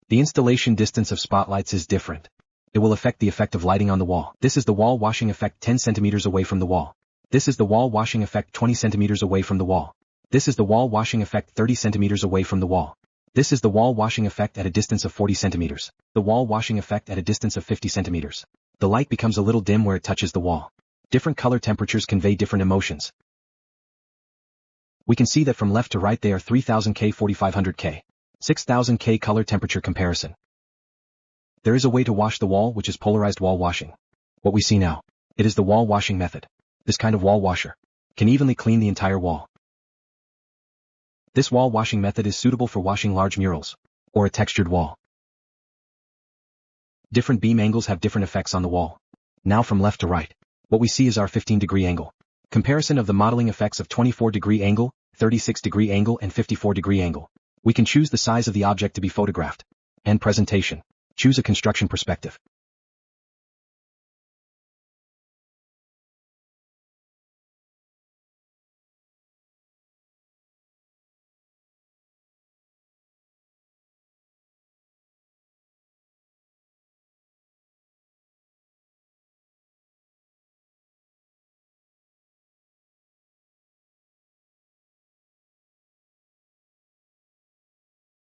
The installation distance of spotlights is different. It will affect the effect of lighting on the wall. This is the wall washing effect 10 centimeters away from the wall. This is the wall washing effect 20 centimeters away from the wall. This is the wall washing effect 30 centimeters away from the wall. This is the wall washing effect at a distance of 40 centimeters. The wall washing effect at a distance of 50 centimeters. The light becomes a little dim where it touches the wall. Different color temperatures convey different emotions. We can see that from left to right they are 3000K, 4500K, 6000K color temperature comparison. There is a way to wash the wall, which is polarized wall washing. What we see now. It is the wall washing method. This kind of wall washer can evenly clean the entire wall. This wall washing method is suitable for washing large murals or a textured wall. Different beam angles have different effects on the wall. Now from left to right, what we see is our 15-degree angle. Comparison of the modeling effects of 24-degree angle, 36-degree angle and 54-degree angle. We can choose the size of the object to be photographed. And presentation. Choose a construction perspective.